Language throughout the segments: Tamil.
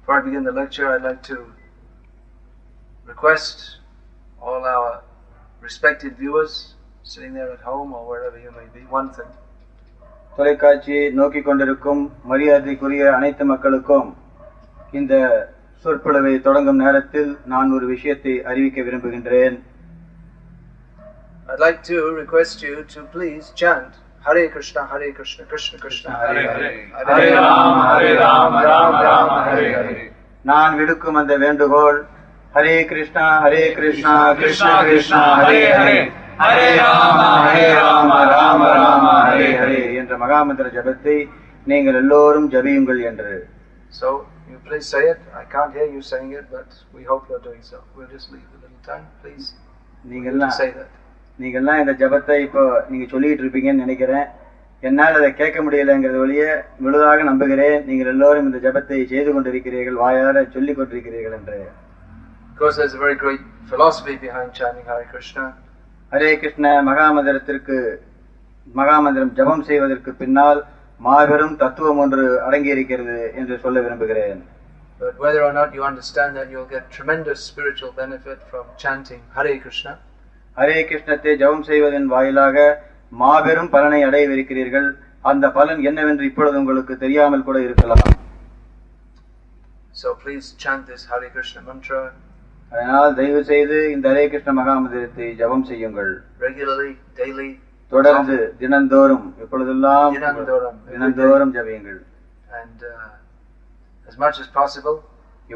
Before I begin the lecture, I'd like to request all our respected viewers sitting there at home or wherever you may be, one thing. தொலைக்காட்சியை நோக்கிக் கொண்டிருக்கும் மரியாதைக்குரிய அனைத்து மக்களுக்கும் இந்த சொற்பொழிவை தொடங்கும் நேரத்தில் நான் ஒரு விஷயத்தை அறிவிக்க விரும்புகின்றேன். I'd like to request you to please chant Hare Krishna, Krishna Krishna, Hare Hare, Hare Rama, Rama Rama, Hare Hare. நான் விடுக்கும் அந்த வேண்டுகோள் ஹரே கிருஷ்ணா, கிருஷ்ணா கிருஷ்ணா, ஹரே ஹரே, ஹரே ராம, ராம ராம, ஹரே ஹரே என்ற மகாமந்திர ஜபத்தை நீங்கள் எல்லோரும் ஜபியுங்கள் என்று. So you please say it. I can't hear you saying it, but we hope you're doing so. We'll just leave a little time, please. நீங்கள்லாம் say that. நீங்கள்லாம் இந்த ஜபத்தை இப்போ நீங்க சொல்லிட்டு இருப்பீங்கன்னு நினைக்கிறேன். என்னால் அதை கேட்க முடியலைங்கிறது வழியே முழுதாக நம்புகிறேன் நீங்கள் எல்லோரும் இந்த ஜபத்தை செய்து கொண்டிருக்கிறீர்கள், வாயார சொல்லிக் கொண்டிருக்கிறீர்கள் என்று. Of course, there's a very great philosophy behind chanting Hare Krishna. Hare Krishna மகாமந்திரம் ஜபம் செய்வதற்கு பின்னால் மாபெரும் தத்துவம் ஒன்று அடங்கியிருக்கிறது என்று சொல்ல விரும்புகிறேன். But whether or not you understand that, you'll get tremendous spiritual benefit from chanting Hare Krishna. Hare கிருஷ்ணத்தை ஜபம் செய்வதன் வாயிலாக மாபெரும் பலனை அடையவிருக்கிறீர்கள். அந்த பலன் என்னவென்று இப்பொழுது உங்களுக்கு தெரியாமல் கூட இருக்கலாம். So please chant this Hare Krishna mantra. அதனால் தயவு செய்து இந்த ஹரே கிருஷ்ண மகாமந்திரத்தை ஜபம் செய்யுங்கள். Regularly, daily. தொடர்ந்து தினந்தோறும் எப்பொழுதெல்லாம் தினந்தோறும் ஜபியுங்கள். And as much as possible.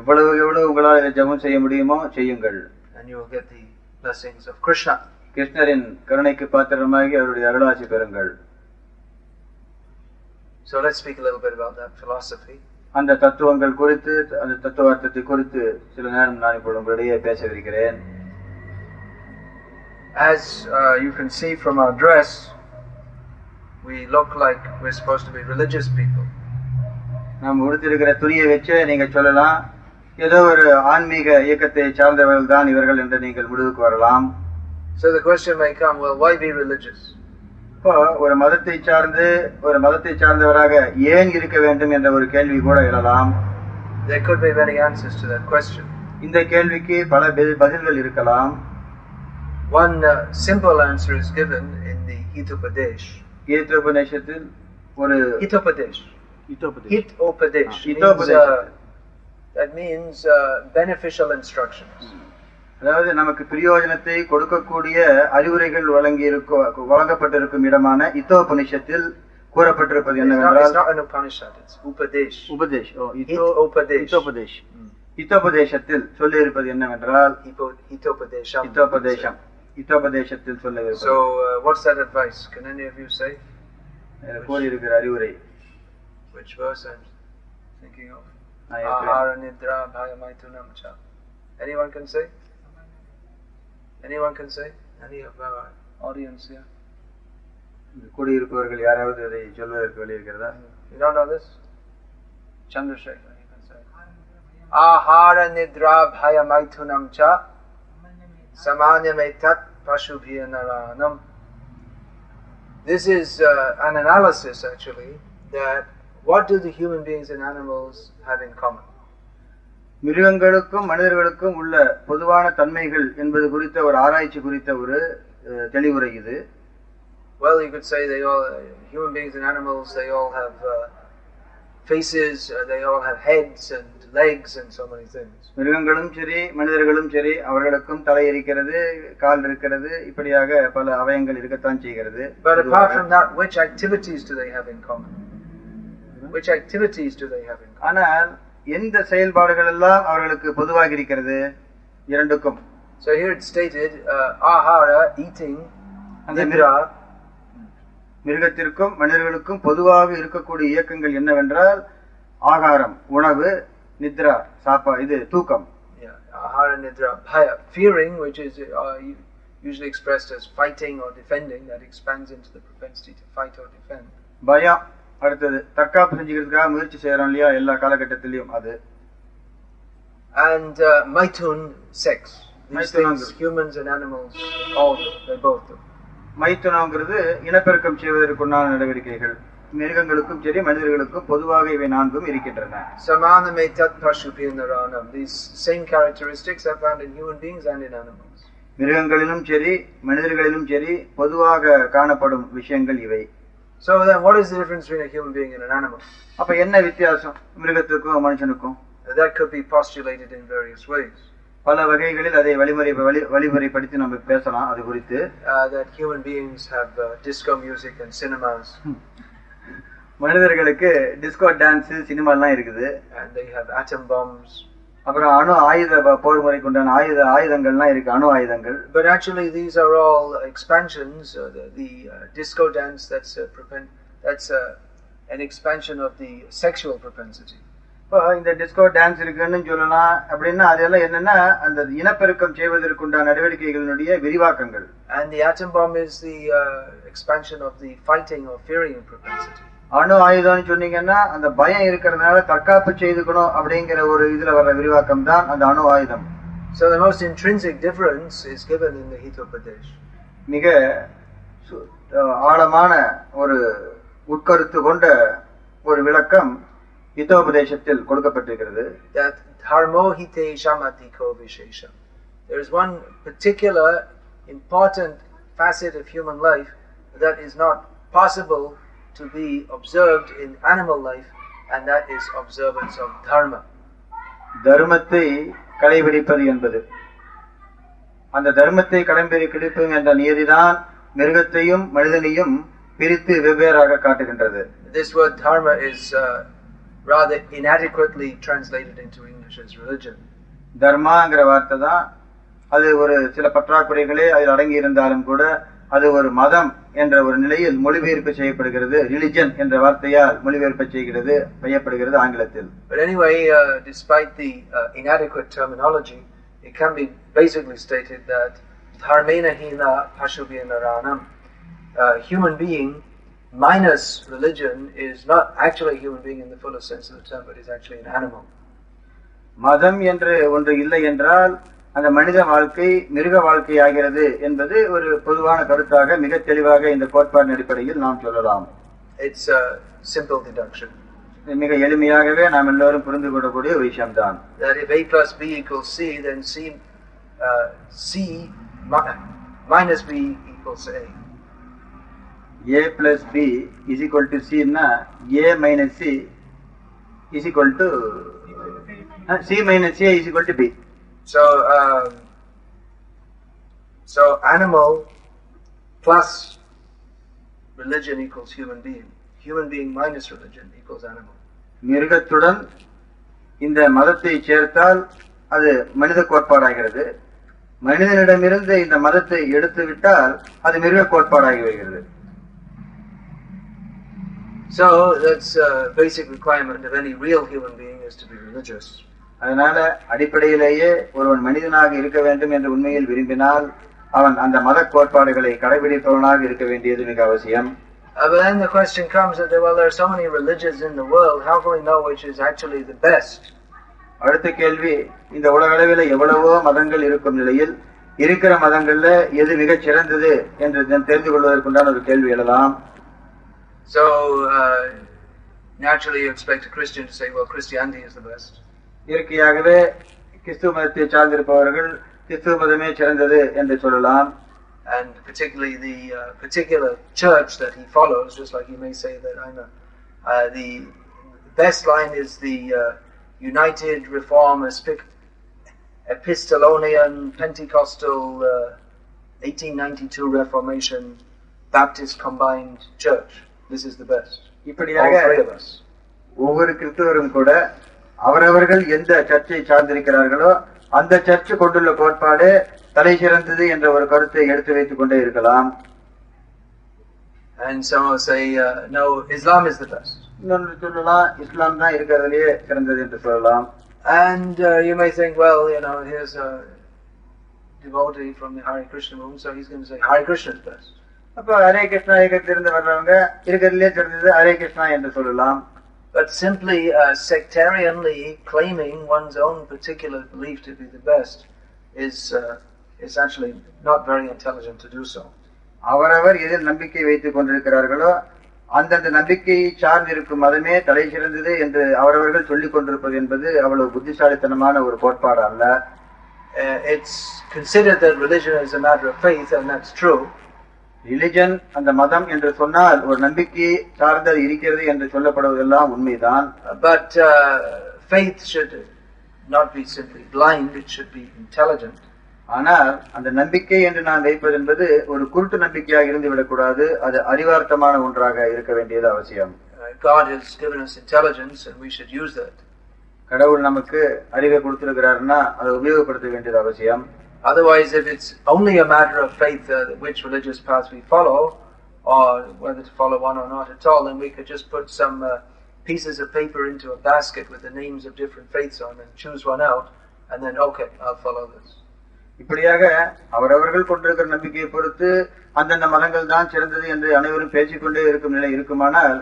எவ்வளவு உங்களால் இதை ஜபம் செய்ய முடியுமோ செய்யுங்கள். And you will get the blessings of Krishna. கிருஷ்ணரின் கருணைக்கு பாத்திரமாகி அவருடைய அருளாசி பெறுங்கள். So let's speak a little bit about that philosophy. அந்த தத்துவங்கள் குறித்து, அந்த தத்துவார்த்தத்தை குறித்து சில நேரம் நான் இப்பொழுது உங்களிடையே பேசவிருக்கிறேன். As you can see from our dress, we look like we're supposed to be religious people. நாம் உடுத்திருக்கிற துணியை வச்சு நீங்க சொல்லலாம், ஏதோ ஒரு ஆன்மீக இயக்கத்தை சார்ந்தவர்கள் தான் இவர்கள் என்று நீங்கள் முடிவுக்கு வரலாம். So the question may come, well, why be religious? இப்போ ஒரு மதத்தை சார்ந்தவராக ஏன் இருக்க வேண்டும் என்ற ஒரு கேள்வி கூட எழலாம். There could be many answers to that question. இந்த கேள்விக்கு பல பதில்கள் இருக்கலாம். One simple answer is given in the Hitopadesh. கீதோபநிஷத்தில் ஒரு Hitopadesh. That means beneficial instructions. அதாவது நமக்கு பிரயோஜனத்தை கொடுக்கக்கூடிய அறிவுரைகள் வழங்கப்பட்டிருக்கும் இடமான இதோபனிஷத்தில் கூறப்பட்டிருப்பது என்னவென்றால், it's not an Upanishad, it's Upadesh. இதோபதேசத்தில் சொல்லி இருப்பது என்னவென்றால் இதோபதேசத்தில் சொல்ல இருப்பது. So what's that advice? Can any of you say? கூறியிருக்கிற அறிவுரை. Which verse I'm thinking of? Ahara nidra bhaya maitunam cha. Anyone can say? Anyone can say? Any of our audience here? கூடியிருப்பவர்கள் யாராவது அதை சொல்வதற்கு வழி இருக்கிறதா? You don't know this? Chandrasekhar, you can say. Ahara nidra bhaya maitunam cha samanyam etat pashubhya naranam. This is an analysis actually that what do the human beings and animals have in common? மிருகங்களுக்கும் மனிதர்களுக்கும் உள்ள பொதுவான தன்மைகள் என்பது குறித்த ஒரு ஆராய்ச்சி குறித்த ஒரு தெளிவுரை இது. Well, you could say they all, human beings and animals, they all have faces, they all have heads and legs and so many things. மிருகங்களும் சரி மனிதர்களும் சரி அவர்களுக்கும் தலை இருக்கிறது, கால் இருக்கிறது, இப்படியாக பல அவயங்கள் இருக்கத்தான் செய்கிறது. But apart from that, which activities do they have in common? Which activities do they have in common? ஆனால் எந்த செயல்பாடுகள் எல்லாம் அவர்களுக்கு பொதுவாக இருக்கிறது இரண்டுக்கும்? So here it's stated ahara, eating, nidra. மிருகத்திற்கும் மனிதர்களுக்கும் பொதுவாக இருக்கக்கூடிய இயக்கங்கள் என்னவென்றால் ஆகாரம், உணவு, நித்ரா, இது தூக்கம். Ahara, nidra, bhaya, fearing, which is usually expressed as fighting or defending, that expands into the propensity to fight or defend. பயம், அடுத்தது தற்காப்பு செஞ்சுக்கிறதுக்காக முயற்சி செய்யறோம் இல்லையா எல்லா காலகட்டத்திலையும் அது. And maitun, sex. These things humans and animals all do, they both do. மைத்துனங்கிறது இனப்பெருக்கம் செய்வதற்குண்டான நடவடிக்கைகள். மிருகங்களுக்கும் சரி மனிதர்களுக்கும் பொதுவாக இவை நான்கும் இருக்கின்றன. Samanam etat pashubhya naranam. These same characteristics are found in human beings and in animals. மிருகங்களிலும் சரி மனிதர்களிலும் சரி பொதுவாக காணப்படும் விஷயங்கள் இவை. So then what is the difference between a human being and an animal? அப்ப என்ன வித்தியாசம் மிருகத்துக்கும் மனுஷனுக்கும்? That could be postulated in various ways. பல வகைகளில் அதை வழிமுறைப்படுத்தி நம்ம பேசலாம் அது குறித்து. That human beings have disco music and cinemas. மனிதர்களுக்கு டிஸ்கோ டான்ஸ் சினிமா எல்லாம் இருக்குது. And they have atom bombs. அப்புறம் அணு ஆயுத போர் முறைக்கு உண்டான ஆயுதங்கள்லாம் இருக்கு, அணு ஆயுதங்கள். But actually these are all expansions. The disco dance, that's an expansion of the sexual propensity. இப்போ இந்த டிஸ்கோ டான்ஸ் இருக்குன்னு சொல்லலாம். அப்படின்னா அதெல்லாம் என்னன்னா அந்த இனப்பெருக்கம் செய்வதற்கு உண்டான நடவடிக்கைகளுடைய விரிவாக்கங்கள். And the atom bomb is the expansion of the fighting or fearing propensity. அணு ஆயுதம்னு சொன்னீங்கன்னா அந்த பயம் இருக்கிறதுனால தற்காப்பு செய்துக்கணும் அப்படிங்கிற ஒரு இதுல வர விரிவாக்கம் தான் அந்த அணு ஆயுதம். So the most intrinsic difference is given in the Hitopadesh. மிக ஆழமான ஒரு உட்கருத்து கொண்ட ஒரு விளக்கம் ஹிதோபதேசத்தில் கொடுக்கப்பட்டிருக்கிறது. That dharmo hite shamatiko vishesham. There is one particular important facet of human life that is not possible to be observed in animal life, and that is observance of dharma. தர்மத்தை கடைபிடிப்பது என்பது, அந்த தர்மத்தை கடைபிடிப்பது என்ற நியதிதான் மிருகத்தையும் மனிதனையும் பிரித்து வெவ்வேறாக காட்டுகின்றது. This word dharma is rather inadequately translated into English as religion. தர்மாங்கிற வார்த்தை தான் அது ஒரு சில பற்றாக்குறைகளே அதில் அடங்கி இருந்தாலும் கூட அது ஒரு மதம் என்ற ஒரு நிலையில் மொழிபெயர்ப்பு செய்யப்படுகிறது. ரிலிஜன் என்ற வார்த்தையால் மொழிபெயர்ப்பு செய்யப்படுகிறது ஆங்கிலத்தில். But anyway, despite the inadequate terminology, it can be basically stated that dharmena hina pashubhya naranam. Human being minus religion is not actually a human being in the fullest sense of the term, but is actually an animal. மதம் என்று ஒன்று இல்லை என்றால் அந்த மனித வாழ்க்கை மிருக வாழ்க்கை ஆகிறது என்பது ஒரு பொதுவான கருத்தாக மிக தெளிவாக இந்த கோட்பாட்டின் அடிப்படையில் நாம் சொல்லலாம். It's a simple deduction. மிக எளிமையாகவே நாம் எல்லோரும் புரிந்து கொள்ளக்கூடிய ஒரு விஷயம்தான். That if A plus B equals C, then C minus B equals A. A plus B is equal to C ன்னா A minus C is equal to C minus A is equal to B. So animal plus religion equals human being. Human being minus religion equals animal. மிருகத்துடன் இந்த மதத்தை சேர்த்தால் அது மனித கோட்பாடாகிறது. மனிதனிடமிருந்து இந்த மதத்தை எடுத்து விட்டால் அது மிருக கோட்பாடாகி வருகிறது. So that's a basic requirement of any real human being is to be religious. அதனால அடிப்படையிலேயே ஒருவன் மனிதனாக இருக்க வேண்டும் என்று உண்மையில் விரும்பினால் அவன் அந்த மத கோட்பாடுகளை கடைபிடிப்பவனாக இருக்க வேண்டியது மிக அவசியம். But then the question comes that there are so many religions in the world, how can we know which is actually the best? அடுத்த கேள்வி, இந்த உலக அளவில் எவ்வளவோ மதங்கள் இருக்கும் நிலையில் இருக்கிற மதங்கள்ல எது மிகச் சிறந்தது என்று தெரிந்து கொள்வதற்குண்டான ஒரு கேள்வி எழலாம். So naturally you expect a Christian to say, well, Christianity is the best. இயற்கையாகவே கிறிஸ்துவ மதத்தை சார்ந்திருப்பவர்கள் கிறிஸ்துவ மதமே சிறந்தது என்று சொல்லலாம். And particularly the particular church that he follows, just like you may say that I'm the best line is the United Reform Epistolonian Pentecostal 1892 Reformation Baptist Combined Church. This is the best. இப்படியாக ஒவ்வொரு கிறிஸ்தவரும் கூட அவரவர்கள் எந்த சர்ச்சை சார்ந்திருக்கிறார்களோ அந்த சர்ச்சு கொண்டுள்ள கோட்பாடு தலை சிறந்தது என்ற ஒரு கருத்தை எடுத்து வைத்துக் கொண்டே இருக்கலாம். And some will say no, Islam is the best. இன்னொன்று சொல்லலாம், இஸ்லாம் தான் இருக்கிறதுலயே சிறந்தது என்று சொல்லலாம். And you may think, well, here's a devotee from the Hare Krishna movement, so he's going to say Hare Krishna is best. அப்ப ஹரே கிருஷ்ணா இயக்கத்திலிருந்து வர்றவங்க இருக்கிறதுலே சிறந்தது ஹரே கிருஷ்ணா என்று சொல்லலாம். But simply sectarianly claiming one's own particular belief to be the best is actually not very intelligent to do so. அவரவர் எதில் நம்பிக்கை வைத்துக் கொண்டிருக்கிறார்களோ அந்தந்த நம்பிக்கையை சார்ந்து இருக்கும் மதமே தலை சிறந்தது என்று அவரவர்கள் சொல்லிக் கொண்டிருப்பது என்பது அவ்வளவு புத்திசாலித்தனமான ஒரு கோட்பாடு அல்ல. It's considered that religion is a matter of faith, and that's true. Religion, அந்த மதம் என்று சொன்னால் ஒரு நம்பிக்கையை சார்ந்தது இருக்கிறது என்று சொல்லப்படுவதெல்லாம் உண்மைதான். But faith should not be simply blind, it should be intelligent. ஆனால் அந்த நம்பிக்கை என்று நான் வைப்பது என்பது ஒரு குருட்டு நம்பிக்கையாக இருந்து விடக்கூடாது, அது அறிவார்த்தமான ஒன்றாக இருக்க வேண்டியது அவசியம். God has given us intelligence and we should use that. கடவுள் நமக்கு அறிவை கொடுத்திருக்கிறார்னா அதை உபயோகப்படுத்த வேண்டியது அவசியம். Otherwise, if it's only a matter of faith which religious path we follow, or whether to follow one or not at all, then we could just put some pieces of paper into a basket with the names of different faiths on and choose one out, and then okay, I'll follow this. இப்படியாக அவரவர்கள் கொண்டிருக்கிற நம்பிக்கையை பொறுத்து அந்தந்த மதங்கள் தான் சிறந்தது என்று அனைவரும் பேசிக்கொண்டே இருக்கும் நிலை இருக்குமானால்,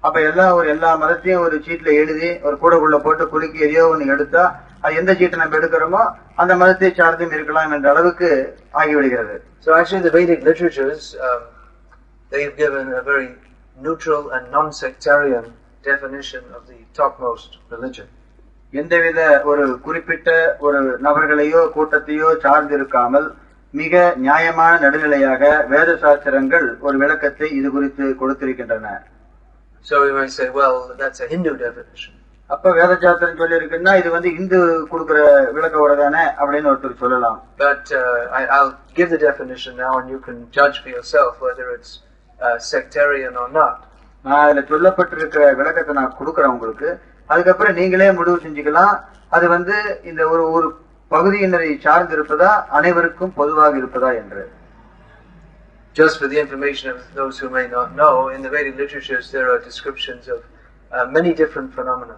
அப்ப எல்லா மதத்தையும் ஒரு சீட்ல எழுதி ஒரு கூடக்குள்ள போட்டு குலுக்கி எதையோ ஒன்று எடுத்தா அது எந்த சீட்டை நம்ம எடுக்கிறோமோ அந்த மதத்தை சார்ந்தும் இருக்கலாம் என்ற அளவுக்கு ஆகிவிடுகிறது. So actually the Vedic literatures, they have given a very neutral and non-sectarian definition of the topmost religion. எந்தவித ஒரு குறிப்பிட்ட ஒரு நபர்களையோ கூட்டத்தையோ சார்ந்திருக்காமல் மிக நியாயமான நடுநிலையாக வேத சாஸ்திரங்கள் ஒரு விளக்கத்தை இது குறித்து கொடுத்திருக்கின்றன. So we might say, well, that's a Hindu definition. அப்ப வேத சாஸ்திரம் சொல்லி இருக்குன்னா இது இந்து கொடுக்கிற விளக்க உரதானே அப்படின்னு ஒருத்தர் சொல்லலாம். But I'll give the definition now and you can judge for yourself whether it's sectarian or not. நான் இதுல சொல்லப்பட்டிருக்கிற விளக்கத்தை நான் கொடுக்கறேன் உங்களுக்கு. அதுக்கப்புறம் நீங்களே முடிவு செஞ்சுக்கலாம் அது இந்த ஒரு பகுதியினரை சார்ந்திருப்பதா அனைவருக்கும் பொதுவாக இருப்பதா என்று. Just for the information of those who may not know, in the Vedic literatures there are descriptions of many different phenomena.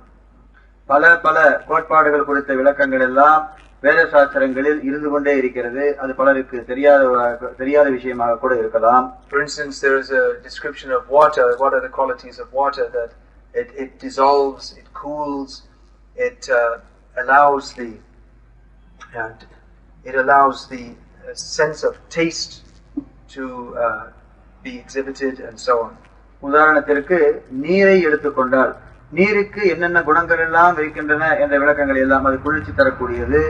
பல கோட்பாடுகள் குறித்த விளக்கங்கள் எல்லாம் வேத சாஸ்திரங்களில் இருந்து கொண்டே இருக்கிறது. அது பலருக்கு தெரியாத விஷயமாக கூட இருக்கலாம். For instance, there is a description of water. What are the qualities of water? That it dissolves, it cools, it allows the sense of taste to be exhibited and so on. உதாரணத்திற்கு நீரை எடுத்துக்கொண்டால் நீருக்கு என்னென்ன குணங்கள் எல்லாம் இருக்கின்றன என்ற விளக்கங்கள் எல்லாம் அது குளிர்ச்சி தரக்கூடியது,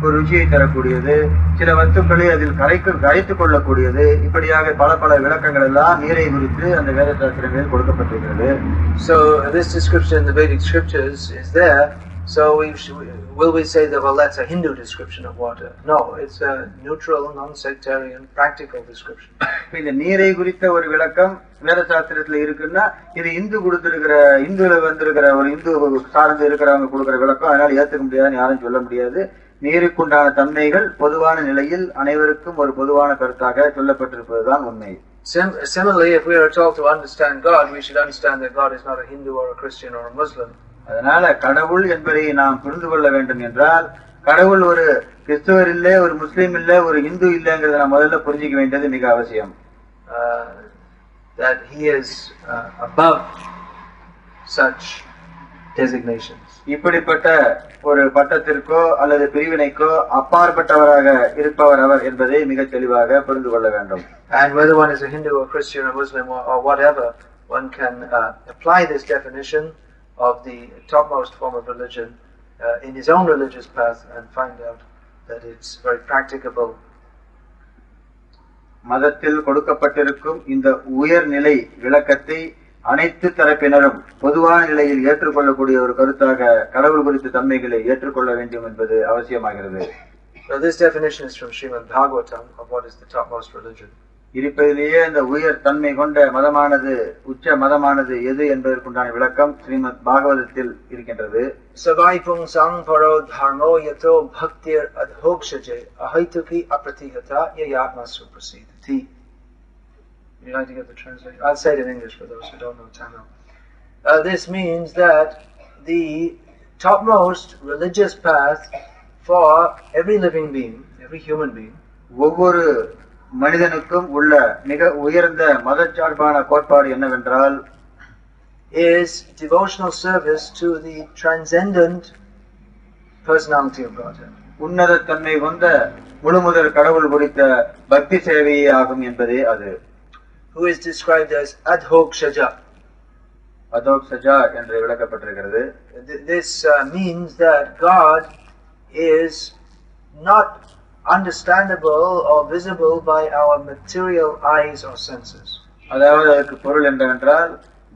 ஒரு ருச்சியை தரக்கூடியது, சில வஸ்துக்களை அதில் கரைத்துக் கொள்ளக்கூடியது, இப்படியாக பல விளக்கங்கள் எல்லாம் நீரை குறித்து அந்த வேத சாஸ்திரங்களில் கொடுக்கப்பட்டிருக்கிறது. So this description in the Vedic scriptures is there. So will we say that, well, that's a Hindu description of water? No, it's a neutral, non-sectarian, practical description. இந்த நீரை குறித்த ஒரு விளக்கம் வேத சாஸ்திரத்துல இருக்குன்னா இது இந்துல வந்திருக்கிற ஒரு இந்து சார்ந்து இருக்கிறவங்க கொடுக்கிற விளக்கம், அதனால ஏத்துக்க முடியாதுன்னு யாரும் சொல்ல முடியாது. நீருக்குண்டான தன்மைகள் பொதுவான நிலையில் அனைவருக்கும் ஒரு பொதுவான கருத்தாக சொல்லப்பட்டிருப்பதுதான் உண்மை. Similarly, if we are told to understand God, we should understand that God is not a Hindu or a Christian or a Muslim. அதனால கடவுள் என்பதை நாம் புரிந்து கொள்ள வேண்டும் என்றால் கடவுள் ஒரு கிறிஸ்துவர் இல்ல, ஒரு முஸ்லீம் இல்ல, ஒரு இந்து இல்லங்கிறத நாம் முதல்ல புரிஞ்சிக்க வேண்டியது மிக அவசியம். That he is above such designations. இப்படிப்பட்ட ஒரு பட்டத்திற்கோ அல்லது பிரிவினைக்கோ அப்பாற்பட்டவராக இருப்பவர் அவர் என்பதை மிக தெளிவாக புரிந்து கொள்ள வேண்டும். And whether one is a Hindu or Christian or Muslim or whatever, one can apply this definition of the topmost form of religion in his own religious path and find out that it's very practicable. மதத்தில் கொடுக்கப்பட்டிருக்கும் இந்த உயர்நிலை விளக்கத்தை அனைத்து தரப்பினரும் பொதுவான நிலையில் ஏற்றுக்கொள்ளக்கூடிய ஒரு கருத்தாக கடவுள் குறித்த தன்மைகளை ஏற்றுக்கொள்ள வேண்டும் என்பது அவசியமாகிறது. So this definition is from Srimad Bhagavatam of what is the topmost religion. இருப்பதிலேயே இந்த உயர் தன்மை கொண்ட மதமானது உச்ச மதமானது எது என்பதற்குண்டான விளக்கம் ஸ்ரீமத் பாகவதத்தில் இருக்கின்றது. Savai pungsang paro dharmo yato bhaktir adhokshaje ahaituki apratihata yayatma suprasidati. You'd like to get the translation? I'll say it in English for those who don't know Tamil. This means that the topmost religious path for every living being, every human being, ஒவ்வொரு மனிதனுக்கும் உள்ள மிக உயர்ந்த மதச்சார்பான கோட்பாடு என்னவென்றால் is devotional service to the transcendent personality of God. உன்னத தன்மை கொண்ட முழுமுதல் கடவுள் குறித்த பக்தி சேவையே ஆகும் என்பதே அது. Who is described as adhokshaja. Adhokshaja என்று விளக்கப்பட்டிருக்கிறது. This means that God is not understandable or visible by our material eyes or senses. அதாவது அதற்கு பொருள் என்னவென்றால்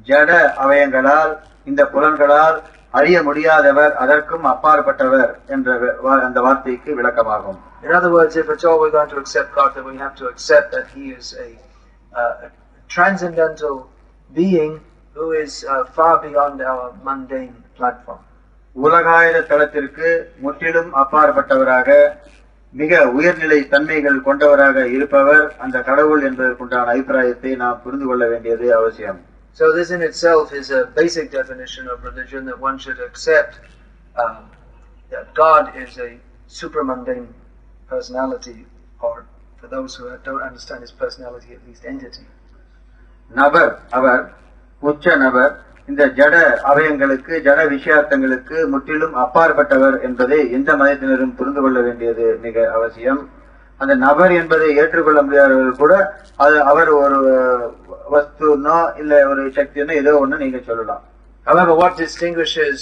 ஜட அவயங்களால் இந்த புலன்களால் அறிய முடியாதவர், அதற்கும் அப்பாற்பட்டவர் என்ற அந்த வார்த்தைக்கு விளக்கமாகும். In other words, if at all we're going to accept God, then we have to accept that He is a transcendental being who is far beyond our mundane platform. உலகாயுத தளத்திற்கு முற்றிலும் அப்பாற்பட்டவராக மிக உயர்நிலை தன்மைகள் கொண்டவராக இருப்பவர் அந்த கடவுள் என்பதற்குண்டான அபிப்பிராயத்தை நாம் புரிந்து கொள்ள வேண்டியது அவசியம். So this in itself is a basic definition of religion, that one should accept that God is a supramundane personality, or for those who don't understand His personality, at least entity. நபர், அவர் உச்ச நபர், இந்த ஜட அவயங்களுக்கு ஜட விஷயார்த்தங்களுக்கு முற்றிலும் அப்பாற்பட்டவர் என்பதை எந்த மதத்தினரும் புரிந்து கொள்ள வேண்டியது மிக அவசியம். அந்த நபர் என்பதை ஏற்றுக்கொள்ள முடியாதவர்கள் கூட அது அவர் ஒரு வஸ்துனோ இல்ல ஒரு சக்தினோ ஏதோ ஒண்ணு நீங்க சொல்லலாம். However, what distinguishes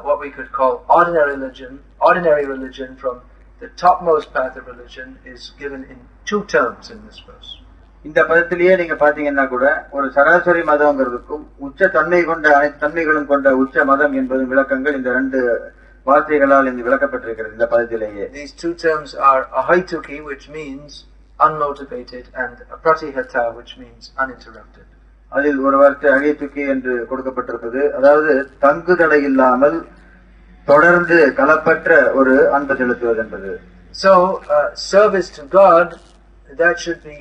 what we could call ordinary religion from the topmost path of religion is given in two terms in this verse. இந்த பதத்திலேயே நீங்க பாத்தீங்கன்னா கூட ஒரு சராசரி மதம்ங்கிறதுக்கும் உச்ச தன்மை கொண்ட அனைத்து தன்மைகளும் கொண்ட உச்ச மதம் என்பதும் விளக்கங்கள் இந்த ரெண்டு வார்த்தைகளால் இங்கு விளக்கப்பட்டிருக்கிறது இந்த பதத்திலேயே. These two terms are ahaituki, which means unmotivated, and pratihata, which means uninterrupted. அதில் ஒரு வார்த்தை அகைத்துக்கி என்று கொடுக்கப்பட்டிருப்பது, அதாவது தங்குதடை இல்லாமல் தொடர்ந்து கலப்பற்ற ஒரு அன்பு செலுத்துவது என்பது. So service to God, that should be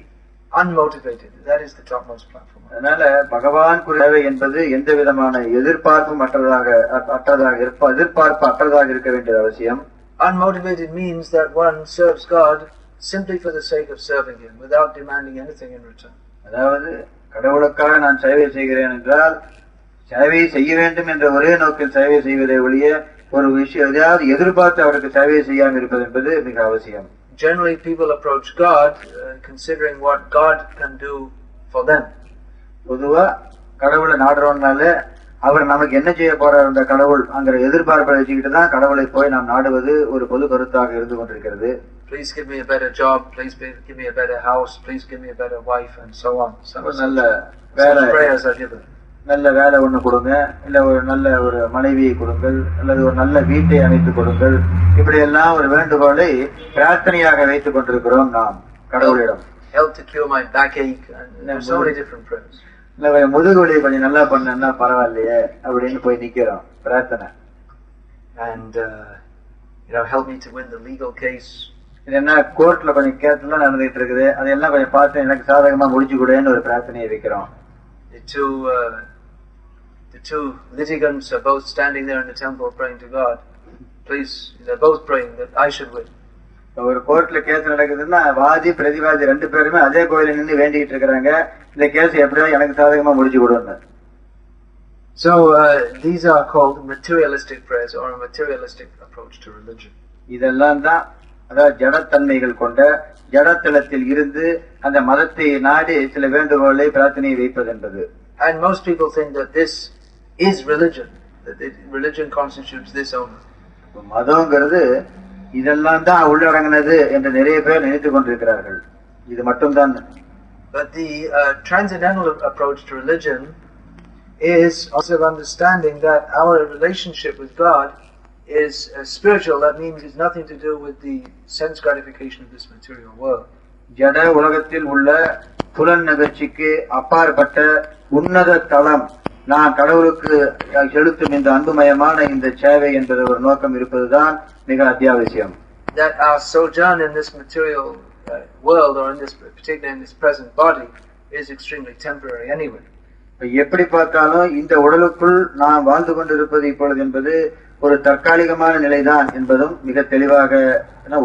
unmotivated. That is the topmost platform. அதனால பகவான் சேவை என்பது எந்த விதமான எதிர்பார்ப்பு அற்றதாக இருக்க வேண்டியது அவசியம். Unmotivated means that one serves God simply for the sake of serving Him, without demanding anything in return. அதாவது கடவுளுக்காக நான் சேவை செய்கிறேன் என்றால் சேவை செய்ய வேண்டும் என்ற ஒரே நோக்கில் சேவை செய்வதை ஒழிய ஒரு விஷயம் எதையாவது எதிர்பார்த்து அவருக்கு சேவை செய்யாமல் இருப்பது என்பது மிக அவசியம். Generally, people approach God considering what God can do for them. பொதுவா கடவுளை நாடுறோம்னால அவர் நமக்கு என்ன செய்ய போறார் அந்த கடவுள் அங்கிற எதிர்பார்ப்பை வச்சுக்கிட்டு தான் கடவுளை போய் நாம் நாடுவது ஒரு பொது கருத்தாக இருந்து கொண்டிருக்கிறது. Please give me a better job, please give me a better house, please give me a better wife, and so on. நல்ல வேலை, prayers are given. நல்ல வேலை ஒண்ணு கொடுங்க, இல்ல ஒரு நல்ல ஒரு மனைவியை கொடுங்கள், அல்லது ஒரு நல்ல வீட்டை அமைத்துக் கொடுங்கள், இப்படி எல்லாம் ஒரு வேண்டுகோளை பிரார்த்தனையாக வைத்துக் கொண்டிருக்கிறோம் நாம் கடவுளிடம். Help to cure my backache, and so many different prayers. இல்ல முதுகுவலியை கொஞ்சம் நல்லா பண்ணா பரவாயில்லையே அப்படின்னு போய் நிக்கிறோம் பிரார்த்தனை. And help me to win the legal case. இது என்ன கோர்ட்ல கொஞ்சம் கேஸ்லாம் நடந்துட்டு இருக்குது, அதெல்லாம் கொஞ்சம் பார்த்து எனக்கு சாதகமா முடிச்சு கொடுன்னு ஒரு பிரார்த்தனையை வைக்கிறோம். The two litigants are both standing there in the temple praying to God. Please, they're both praying that I should win. ஒரு கோர்ட்ல கேஸ் நடக்குதுன்னா வாதி பிரதிவாதி ரெண்டு பேருமே அதே கோயில நின்று வேண்டிட்டு இருக்கிறாங்க, இந்த கேஸ் எப்படியா எனக்கு சாதகமா முடிச்சு கொடுன்னு. So these are called materialistic prayers, or a materialistic approach to religion. இதெல்லாம் தான் அதாவது ஜடத்தன்மைகள் கொண்ட ஜடத்தளத்தில் இருந்து அந்த மதத்தை நாடி சில வேண்டுகோளை பிரார்த்தனையை வைப்பது என்பது. And most people think that this is religion, that religion constitutes this only. மதம்ங்கிறது இதெல்லாம் தான் உள்ளடங்கினது என்று நிறைய பேர் நினைத்துக் கொண்டிருக்கிறார்கள், இது மட்டும்தான். But the transcendental approach to religion is also understanding that our relationship with God is spiritual. That means it's nothing to do with the sense gratification of this material world. ஜட உலகத்தில் உள்ள புலன் நிகழ்ச்சிக்கு அப்பாற்பட்ட உன்னத தளம் நான் கடவுளுக்கு செலுத்தும் இந்த அன்புமயமான இந்த சேவை என்பது ஒரு நோக்கம் இருப்பதுதான் மிக அத்தியாவசியம். That our sojourn in this material world, or in this particularly in this present body, is extremely temporary anyway. எப்படி பார்த்தாலும் இந்த உடலுக்குள் நாம் வாழ்ந்து கொண்டிருப்பது இப்பொழுது என்பது ஒரு தற்காலிகமான நிலைதான் என்பதும் மிக தெளிவாக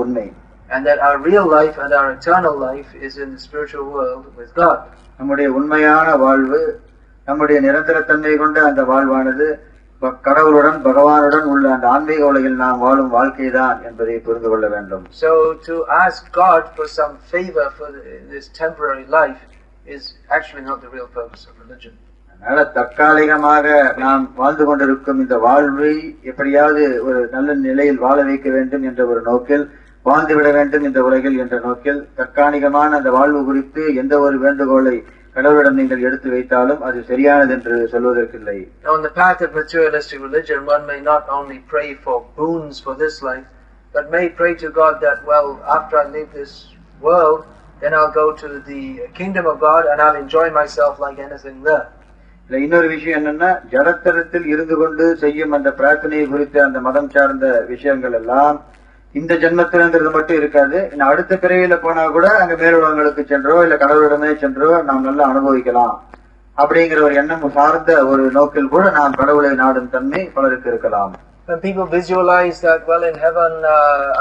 உண்மை. And that our real life and our eternal life is in the spiritual world with God. நம்முடைய உண்மையான வாழ்வு, நம்முடைய நிரந்தர தன்மை கொண்ட அந்த வாழ்வானது கடவுளுடன் பகவானுடன் உள்ள அந்த ஆன்மீக உலகில் நாம் வாழும் வாழ்க்கைதான் என்பதை புரிந்து கொள்ள வேண்டும். So to ask God for some favor for this temporary life is actually not the real purpose of religion. அதனால தற்காலிகமாக நாம் வாழ்ந்து கொண்டிருக்கும் இந்த வாழ்வை எப்படியாவது ஒரு நல்ல நிலையில் வாழ வைக்க வேண்டும் என்ற ஒரு நோக்கில், வாழ்ந்துவிட வேண்டும் இந்த உலகில் என்ற நோக்கில், தற்காலிகமான அந்த வாழ்வு குறித்து எந்த ஒரு வேண்டுகோளை கடவுளிடம் நீங்கள் எடுத்து வைத்தாலும் அது சரியானது என்று சொல்வதற்கில்லை. Now on the path of materialistic religion, one may not only pray for boons for this life, but may pray to God that, well, after I leave this world, then I'll go to the kingdom of God and I'll enjoy myself like anything there. இன்னொரு விஷயம் என்னன்னா, ஜடத்தரத்தில் இருந்து கொண்டு செய்யும் அந்த பிரார்த்தனை குறித்த அந்த மதம் சார்ந்த விஷயங்கள் எல்லாம் இந்த ஜென்மத்தில்ங்கிறது மட்டும் இருக்காது. அடுத்த பிறவியில போனா கூட அங்க மேலுலகங்களுக்கு சென்றோ இல்ல கடவுளிடமே சென்றோ நாம் நல்லா அனுபவிக்கலாம் அப்படிங்கிற ஒரு எண்ணம் சார்ந்த ஒரு நோக்கில் கூட நாம் கடவுளை நாடும் தன்மை பலருக்கு இருக்கலாம். When people visualize that, well, in heaven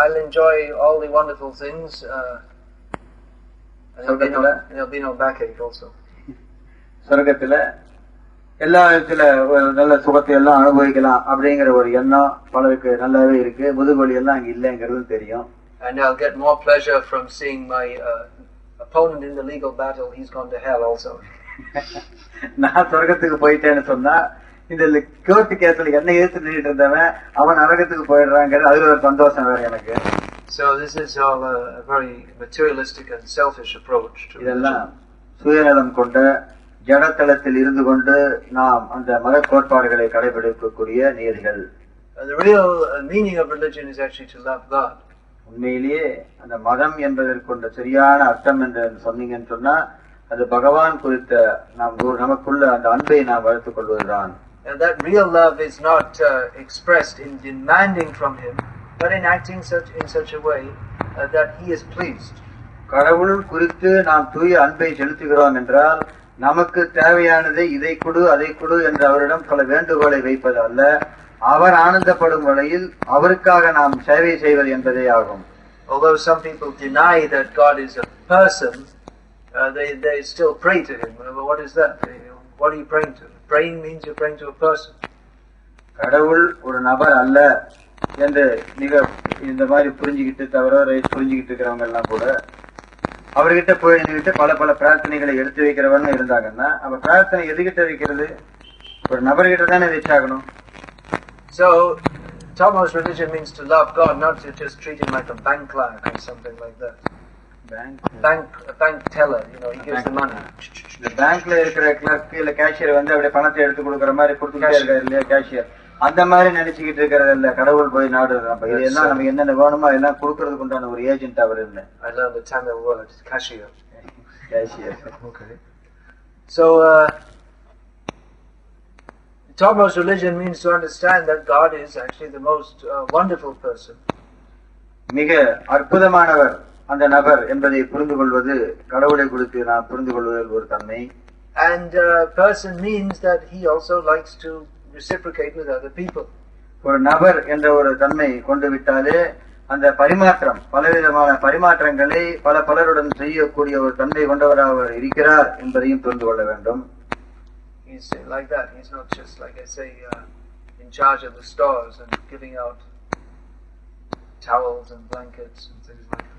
I'll enjoy all the wonderful things, there'll be no backache also. சொர்க்கத்துல எல்லா விதத்துல நல்ல சுகத்தை எல்லாம் அனுபவிக்கலாம் அப்படிங்கிற ஒரு எண்ணம் பலருக்கு நல்லாவே இருக்கு. முதுகொலி எல்லாம் அங்க இல்லைங்கிறது தெரியும். And I'll get more pleasure from seeing my opponent in the legal battle. He's gone to hell also. நான் சொர்க்கத்துக்கு போயிட்டேன்னு சொன்னா இந்த கோர்ட் கேஸ்ல என்ன ஏத்து நின்றுட்டு இருந்தவன் அவன் நரகத்துக்கு போயிடுறாங்கிறது அதுல ஒரு சந்தோஷம் வேற எனக்கு. So this is all a very materialistic and selfish approach to இதெல்லாம் சுயநலம் கொண்ட ஜடத்தளத்தில் இருந்து கொண்டு நாம் அந்த மத கோட்பாடுகளை கடைபிடிக்கக்கூடிய நியதிகள். The real meaning of religion is actually to love God. உண்மையிலேயே அந்த மதம் என்பதற்குள்ள சரியான அர்த்தம் என்று சொன்னீங்கன்னு சொன்னா அது பகவான் குறித்த நமக்குள்ள அந்த அன்பை நாம் வளர்த்துக் கொள்வதுதான். And that real love is not expressed in demanding from him, but in acting in such a way that he is pleased. கடவுள் குறித்து நாம் தூய அன்பை செலுத்துகிறோம் என்றால் நமக்கு தேவையானதை இதை கொடு அதை கொடு என்று அவரிடம் பல வேண்டுகோளை வைப்பது அல்ல, அவர் ஆனந்தப்படும் வகையில் அவருக்காக நாம் சேவை செய்வது என்பதே ஆகும். Although some people deny that God is a person, they still pray to him. What is that? What are you praying to? Praying means you're praying to a person. கடவுள் ஒரு நபர் அல்ல என்று மிக இந்த மாதிரி புரிஞ்சுக்கிட்டு தவிர புரிஞ்சுக்கிட்டு இருக்கிறவங்க எல்லாம் கூட அவர்கிட்ட போயிட்டு பல பல பிரார்த்தனைகளை எடுத்து வைக்கிறவன்னு இருந்தாங்கன்னா அவ பிரார்த்தனை எதுகிட்ட வைக்கிறது? ஒரு நபர்கிட்ட தானே வச்சாகணும். So Thomas religion means to love God, not to just treat him like a bank clerk or something like that. Bank teller, he gives the money. இந்த பேங்க்ல இருக்கிற கிளர்க் இல்ல கேஷியர் வந்து அப்படியே பணத்தை எடுத்து கொடுக்குற மாதிரி கொடுத்துட்டே இருக்காரு இல்லையா கேஷியர், அந்த மாதிரி நினைச்சுக்கிட்டு இருக்கிறது இல்ல. கடவுள் போய் நாடுறது இதெல்லாம் நமக்கு என்னென்ன வேணுமோ எல்லாம் கொடுக்கறதுக்கு உண்டான ஒரு ஏஜென்ட் அவர் இல்லை. I learned the Tamil word, cashier. Okay. So Thomas religion means to understand that God is actually the most wonderful person. மிக அற்புதமானவர் அந்த நபர் என்பதை புரிந்து கொள்வது கடவுளை குறித்து நாம் புரிந்து கொள்வதில் ஒரு தன்மை. And person means that he also likes to reciprocate with other people. ஒரு நபர் என்ற ஒரு தன்மை கொண்டு விட்டாலே அந்த பரிமாற்றம் பலவிதமான பரிமாற்றங்களை பலருடன் செய்யக்கூடிய ஒரு தன்மை கொண்டவராக அவர் இருக்கிறார் என்பதையும் புரிந்து கொள்ள வேண்டும். He's like that. He's not just, like I say, in charge of the stores and giving out towels and blankets and things like that.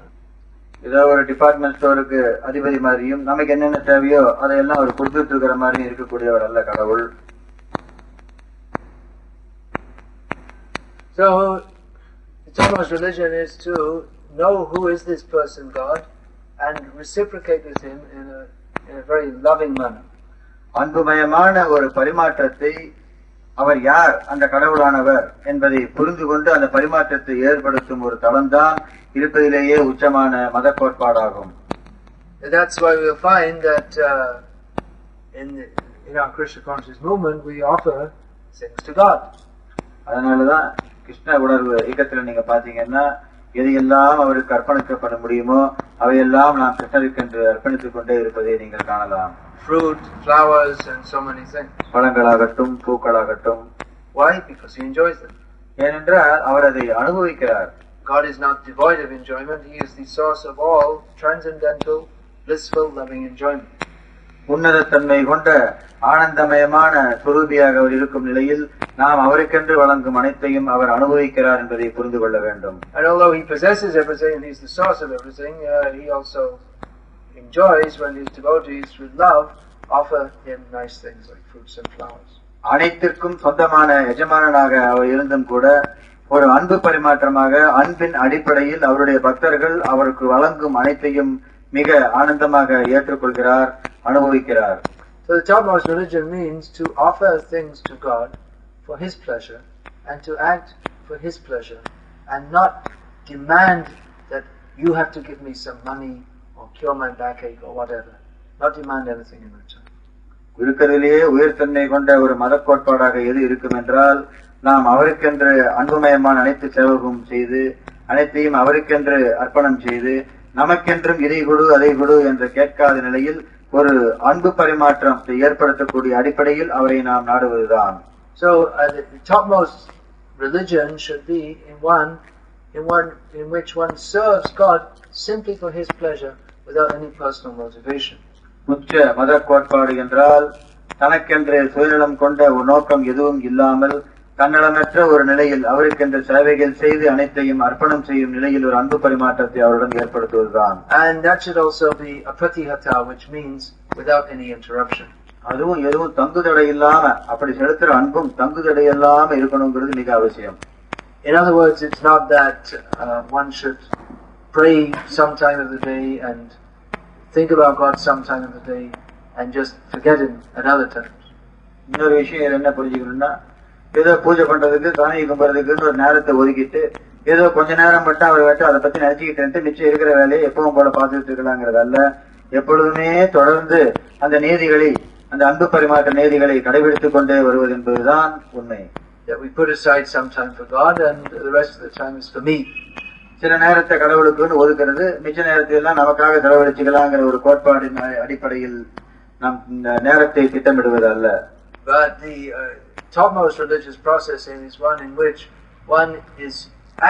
ஏதோ ஒரு டிபார்ட்மெண்ட் ஸ்டோருக்கு அதிபதி மாதிரியும் நமக்கு என்னென்ன தேவையோ அதையெல்லாம் அவர் கொடுத்துட்டு இருக்கிற மாதிரியும் இருக்கக்கூடியவர் அல்ல கடவுள். So Thomas religion is to know who is this person God and reciprocate with him in a very loving manner. அன்புமயமான ஒரு பரிமாற்றத்தை அவர் யார் அந்த கடவுளானவர் என்பதை புரிந்து கொண்டு அந்த பரிமாற்றத்தை ஏற்படுத்தும் ஒரு தளம்தான் இருப்பதிலேயே உச்சமான மத கோட்பாடாகும். That's why we'll find that in our Krishna conscious movement we offer things to God. அதனாலதான் கிருஷ்ண உணர்வு இயக்கத்துல நீங்க பாத்தீங்கன்னா எதையெல்லாம் அவருக்கு அர்ப்பணிக்கப்பட முடியுமோ அவையெல்லாம் நாம் கிருஷ்ணருக்கு என்று அர்ப்பணித்துக் கொண்டே இருப்பதை நீங்கள் காணலாம். Fruit, flowers and so many things. பழங்களாகட்டும் பூக்களாகட்டும். Why? Because he enjoys them. ஏனென்றால் அவர் அதை அனுபவிக்கிறார். God is not devoid of enjoyment. He is the source of all transcendental, blissful, loving enjoyment. உன்னத தன்மை கொண்ட ஆனந்தமயமான சுரூபியாக அவர் இருக்கும் நிலையில் நாம் அவருக்கென்று வழங்கும் அனைத்தையும் அவர் அனுபவிக்கிறார் என்பதை புரிந்து கொள்ள வேண்டும். And although he possesses everything and he is the source of everything, he also enjoys when his devotees with love offer him nice things like fruits and flowers. அனைத்திற்கும் சொந்தமான எஜமானனாக அவர் இருந்தும் கூட ஒரு அன்பு பரிமாற்றமாக அன்பின் அடிப்படையில் அவருடைய பக்தர்கள் அவருக்கு வழங்கும் அனைத்தையும் மிக ஆனந்தமாக ஏற்றுக்கொள்கிறார், அனுபவிக்கிறார். So the topmost religion means to offer things to God for His pleasure and to act for His pleasure and not demand that you have to give me some money or cure my backache or whatever. Not demand anything in return. இருக்கிறதிலேயே உயர்தன்மை கொண்ட ஒரு மத கோட்பாடாக எது இருக்கும் என்றால், நாம் அவருக்கென்று அன்புமயமான அனைத்து சேவகம் செய்து அனைத்தையும் அவருக்கென்று அர்ப்பணம் செய்து நமக்கென்றும் இதை கொடு அதை கொடு என்று கேட்காத நிலையில் ஒரு அன்பு பரிமாற்றத்தை ஏற்படுத்தக்கூடிய அடிப்படையில் அவரை நாம் நாடுவதுதான். So the topmost religion should be in which one serves God simply for His pleasure without any personal motivation. உச்ச மத கோட்பாடு என்றால் தனக்கென்று சுயநலம் கொண்ட ஒரு நோக்கம் எதுவும் இல்லாமல் தன்னலமற்ற ஒரு நிலையில் அவருக்கென்று சேவைகள் செய்து அனைத்தையும் அர்ப்பணம் செய்யும் நிலையில் ஒரு அன்பு பரிமாற்றத்தை அவருடன் ஏற்படுத்துவதுதான். And that should also be a pratihata, which means without any interruption. அதுவும் எதுவும் தங்குதடை இல்லாம அப்படி செலுத்துற அன்பும் தங்குதடை இல்லாம இருக்கணுங்கிறது மிக அவசியம். In other words, it's not that one should pray some time of the day and think about God some time of the day and just forget Him at other times. இன்னொரு விஷயம் என்ன புரிஞ்சுக்கணும்னா, ஏதோ பூஜை பண்றதுக்கு சாமி கும்பிட்றதுக்குன்னு ஒரு நேரத்தை ஒதுக்கிட்டு ஏதோ கொஞ்ச நேரம் மட்டும் அவர் வச்சு அதை பத்தி நினைச்சுக்கிட்டு மிச்சம் இருக்கிற வேலையை எப்பவும் போல பார்த்துட்டு இருக்கலாங்கிறது அல்ல. எப்பொழுதுமே தொடர்ந்து அந்த நீதிகளை, அந்த அன்பு பரிமாற்ற நீதிகளை கடைபிடித்துக் கொண்டே வருவது என்பதுதான் உண்மை. That we put aside some time for God and the rest of the time is for me. சில நேரத்தை கடவுளுக்குன்னு ஒதுக்கிறது, மிச்ச நேரத்தை எல்லாம் நமக்காக செலவழிச்சுக்கலாங்கிற ஒரு கோட்பாடின் அடிப்படையில் நாம் இந்த நேரத்தை திட்டமிடுவது அல்ல. But the topmost religious processing is one in which one is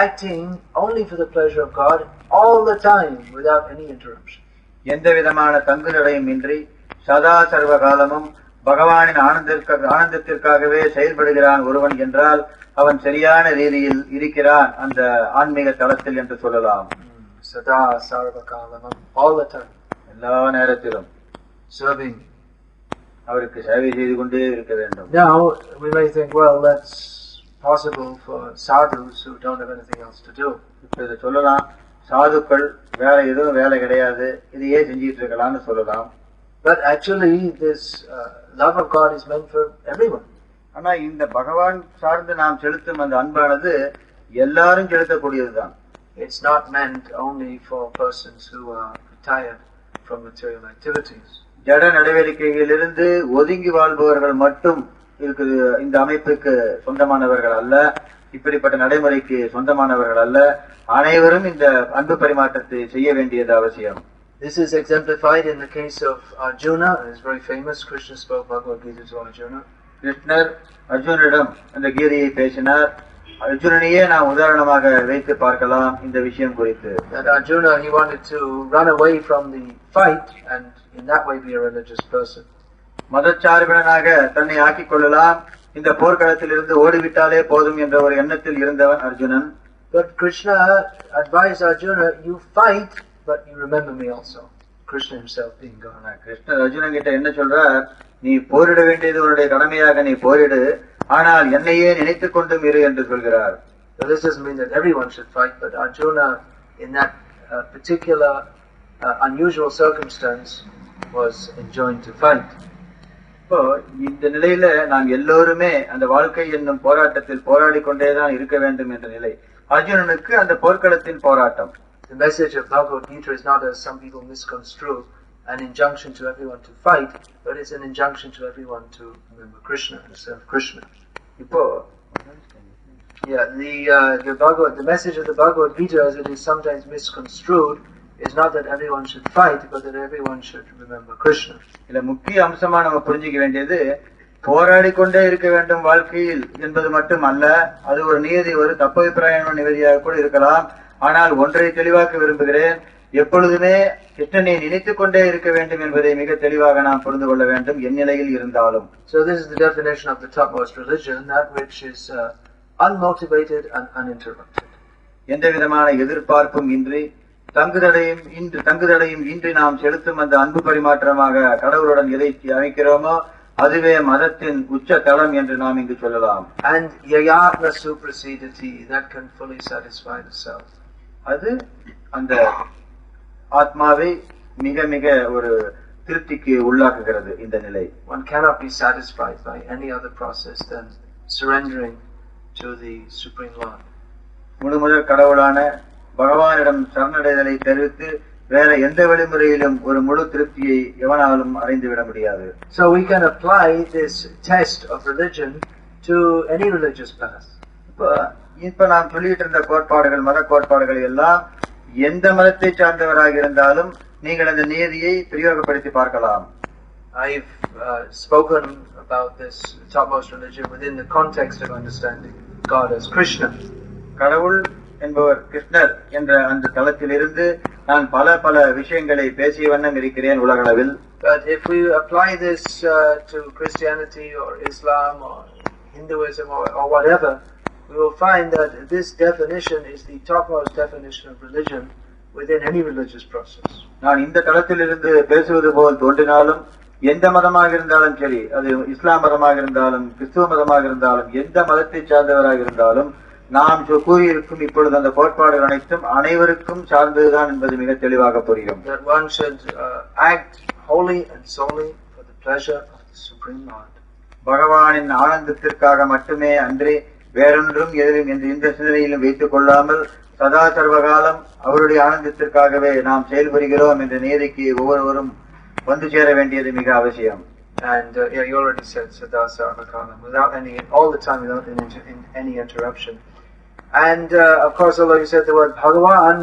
acting only for the pleasure of God all the time without any interruption. எந்த விதமான தங்குதடையும் இன்றி சதா சர்வ காலமும் பகவானின் ஆனந்தத்திற்காகவே செயல்படுகிறான் ஒருவன் என்றால் அவன் சரியான ரீதியில் இருக்கிறான் அந்த ஆன்மீக தளத்தில் என்று சொல்லலாம். Sada sarva kalamam, all the time. எல்லா நேரத்திலும் serving. அவருக்கு சேவை செய்து கொண்டே இருக்க வேண்டும். Now we may think, well, that's possible for sadhus who don't have anything else to do. இப்ப இதை சொல்லலாம், சாதுக்கள் வேற எதுவும் வேலை கிடையாது, இதையே செஞ்சிட்டு இருக்கலாம்னு சொல்லலாம். But actually this love of God is meant for everyone. ஆனா இந்த பகவான் சார்ந்து நாம் செலுத்தும் அந்த அன்பானது எல்லாரும் செலுத்தக்கூடியதுதான். It's not meant only for persons who are retired from material activities. ஜட நடவடிக்கைகளிலிருந்து ஒதுங்கி வாழ்பவர்கள் மட்டும் இருக்குது இந்த அமைப்புக்கு சொந்தமானவர்கள் அல்ல, இப்படிப்பட்ட நடைமுறைக்கு சொந்தமானவர்கள் அல்ல. அனைவரும் இந்த அன்பு பரிமாற்றத்தை செய்ய வேண்டியது அவசியம். This is exemplified in the case of Arjuna. It's very famous. Krishna spoke Bhagavad Gita to Arjuna. கிருஷ்ணர் அர்ஜுனிடம் அந்த கீதையை பேசினார். அர்ஜுனனையே நாம் உதாரணமாக வைத்து பார்க்கலாம் இந்த விஷயம் குறித்து. That Arjuna, he wanted to run away from the fight and in that way be a religious person. மதச்சார்பினனாக தன்னை ஆக்கிக் கொள்ளலாம், இந்த போர்க்களத்தில் இருந்து ஓடிவிட்டாலே போதும் என்ற ஒரு எண்ணத்தில் இருந்தவன் Arjunan. But Krishna advised Arjuna, you fight, but you remember me also. Krishna himself being God. கிருஷ்ணர் அர்ஜுனன் கிட்ட என்ன சொல்றார், நீ போரிட வேண்டியது உன்னுடைய கடமையாக நீ போரிடு, ஆனால் என்னையே நினைத்துக் கொண்டும் இரு என்று சொல்கிறார். So this doesn't mean that everyone should fight, but Arjuna in that particular unusual circumstance was enjoined to fight. இப்போ இந்த நிலையில நாம் எல்லோருமே அந்த வாழ்க்கை என்னும் போராட்டத்தில் போராடி கொண்டேதான் இருக்க வேண்டும் என்ற நிலை அர்ஜுனனுக்கு அந்த போர்க்களத்தின் போராட்டம். The message of Bhagavad Gita is not, as some people misconstrue, an injunction to everyone to fight, but it's an injunction to everyone to remember Krishna and serve Krishna. இப்போ the message of the Bhagavad Gita, as it is sometimes misconstrued, is not that everyone should fight, but that everyone should remember Krishna. இதுல முக்கிய அம்சமா நம்ம புரிஞ்சுக்க வேண்டியது, போராடி கொண்டே இருக்க வேண்டும் வாழ்க்கையில் என்பது மட்டும் அல்ல, அது ஒரு நியதி, ஒரு தப்பபிப்பிராயமான நியதியாக கூட இருக்கலாம். ஆனால் ஒன்றை தெளிவாக்க விரும்புகிறேன், எப்பொழுதுமே கிருஷ்ணனை நினைத்துக் கொண்டே இருக்க வேண்டும் என்பதை மிக தெளிவாக நாம் புரிந்து கொள்ள வேண்டும், எந்நிலையில் இருந்தாலும். So this is the definition of the topmost religion, that which is unmotivated and uninterrupted. எந்த விதமான எதிர்பார்ப்பும் இன்றி தங்குதடையும் இன்றி நாம் செலுத்தும் அந்த அன்பு பரிமாற்றமாக கடவுளுடன் எதை அமைக்கிறோமோ அதுவே மதத்தின் உச்ச தளம் என்று நாம் இங்கு சொல்லலாம். And yayatma suprasidati, that can fully satisfy the self. அது அந்த ஆத்மாவை மிக மிக ஒரு திருப்திக்கு உள்ளாக்குகிறது இந்த நிலை. One cannot be satisfied by any other process than surrendering to the Supreme Lord. முழுமுதற் கடவுளான பகவானிடம் சரணடைதலை தெரிவித்து வேற எந்த வழிமுறையிலும் ஒரு முழு திருப்தியை எவனாலும் அடைந்துவிட முடியாது. So we can apply this test of religion to any religious path. இப்ப நாம் சொல்லிட்டு இருந்த கோட்பாடுகள் மத கோட்பாடுகள் எல்லாம் எந்த மதத்தை சார்ந்தவராக இருந்தாலும் நீங்கள் அந்த நியதியை பிரயோகப்படுத்தி பார்க்கலாம். I've spoken about this topmost religion within the context of understanding God as Krishna. கடவுள் என்பவர் கிருஷ்ணர் என்ற அந்த தளத்திலிருந்து நான் பல விஷயங்களை பேசிய வண்ணம் இருக்கிறேன் உலகளவில். But if we apply this to Christianity or Islam or Hinduism or whatever, we will find that this definition is the topmost definition of religion within any religious process. நான் இந்த தளத்திலிருந்து பேசுவது போல் தோன்றினாலும் எந்த மதமாக இருந்தாலும் சரி, அது இஸ்லாம் மதமாக இருந்தாலும் கிறிஸ்துவ மதமாக இருந்தாலும் எந்த மதத்தை சார்ந்தவராக இருந்தாலும் நாம் கூறியிருக்கும் இப்பொழுது அந்த கோட்பாடுகள் அனைத்தும் அனைவருக்கும் சார்ந்ததுதான் என்பது மிக தெளிவாக புரியும். That one should act wholly and solely for the pleasure of the Supreme Lord. பகவானின் ஆனந்தத்திற்காக மட்டுமே அன்றே வேறொன்றும் எதிலும் என்று இந்த சிந்தனையிலும் வைத்துக் கொள்ளாமல் சதா சர்வகாலம் அவருடைய ஆனந்தத்திற்காகவே நாம் செயல்புரிகிறோம் என்ற நீதிக்கு ஒவ்வொருவரும் வந்து சேர வேண்டியது மிக அவசியம். And you already said Sada Sarvakalam, without all the time without any interruption. And of course, although you said the word Bhagavan,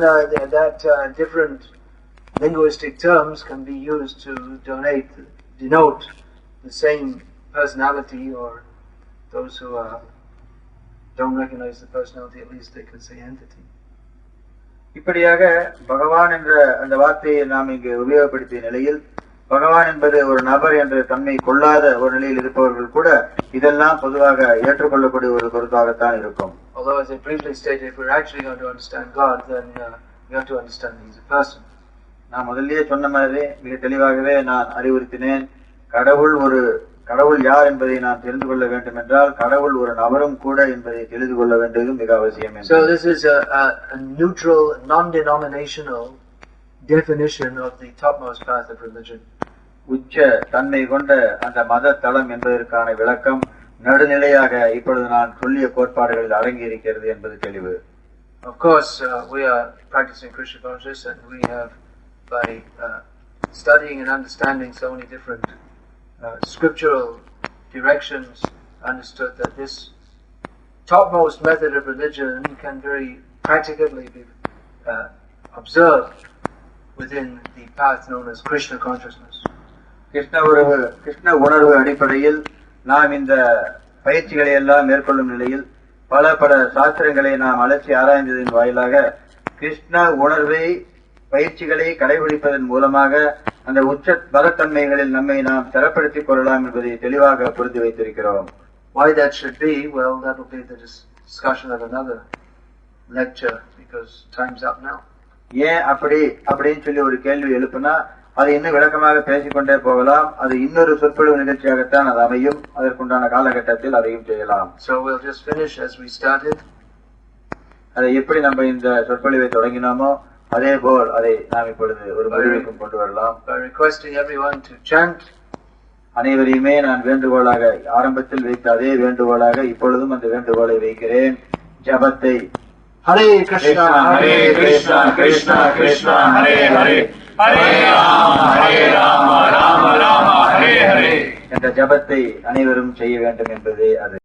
that different linguistic terms can be used to denote the same personality, or those who don't recognize the personality, at least they can say entity. இப்படியாக பகவான் என்ற அந்த வார்த்தையை நாம் இங்கு உபயோகப்படுத்திய நிலையில் பகவான் என்பது ஒரு நபர் என்ற தன்மை கொள்ளாத ஒரு நிலையில் இருப்பவர்கள் கூட இதெல்லாம் பொதுவாக ஏற்றுக்கொள்ளக்கூடிய ஒரு கருத்தாகத்தான் இருக்கும். Although as I briefly stated, if we're actually going to understand God, then we have to understand He is a person. நான் முதல்லயே சொன்ன மாதிரி மிக தெளிவாகவே நான் அறிவுறுத்தினேன், கடவுள் யார் என்பதை நாம் தெரிந்து கொள்ள வேண்டும் என்றால் கடவுள் ஒரு நபரும் கூட என்பதை தெரிந்து கொள்ள வேண்டியதும் மிக அவசியம். So this is a neutral, non-denominational definition of the topmost path of religion. உச்ச தன்மை கொண்ட அந்த மத தளம் என்பதற்கான விளக்கம் நடுநிலையாக இப்பொழுது நான் சொல்லிய கோட்பாடுகளில் அடங்கி இருக்கிறது என்பது தெளிவு. Of course, we are practicing Krishna consciousness, and we have, by studying and understanding so many different scriptural directions, understood that this topmost method of religion can very practically be observed within the path known as Krishna consciousness. Krishna உணர்வு அடிப்படையில் நாம் இந்த பயிற்சிகளை எல்லாம் மேற்கொள்ளும் நிலையில் பல சாஸ்திரங்களை நாம் அலசி ஆராய்ந்ததின் வாயிலாக கிருஷ்ண உணர்வை பயிற்சிகளை கடைபிடிப்பதன் மூலமாக அந்த உச்ச பலத்தன்மைகளில் நம்மை நாம் தரப்படுத்திக் கொள்ளலாம் என்பதை தெளிவாக புரிந்து வைத்திருக்கிறோம். Why that should be, well, that will be the discussion of another lecture, because time's up now. ஏன் அப்படின்னு சொல்லி ஒரு கேள்வி எழுப்புனா அது இன்னும் விளக்கமாக பேசிக்கொண்டே போகலாம். அது இன்னொரு சொற்பொழிவு நிகழ்ச்சியாகத்தான் அது அமையும். அதற்குண்டான காலகட்டத்தில் அதையும் செய்யலாம். So we'll just finish as we started. அதை எப்படி நம்ம இந்த சொற்பொழிவை தொடங்கினோமோ அதே போல் அதை நாம் இப்பொழுது ஒரு முடிவுக்கும் கொண்டு வரலாம். By requesting everyone to chant. அனைவரையுமே நான் வேண்டுகோளாக ஆரம்பத்தில் வைத்த அதே வேண்டுகோளாக இப்பொழுதும் அந்த வேண்டுகோளை வைக்கிறேன். ஜபத்தை Hare Krishna, Hare Krishna, Krishna Krishna, Hare Hare, Hare Rama, Rama Rama, Hare Hare என்ற ஜபத்தை அனைவரும் செய்ய வேண்டும் என்பதே அது.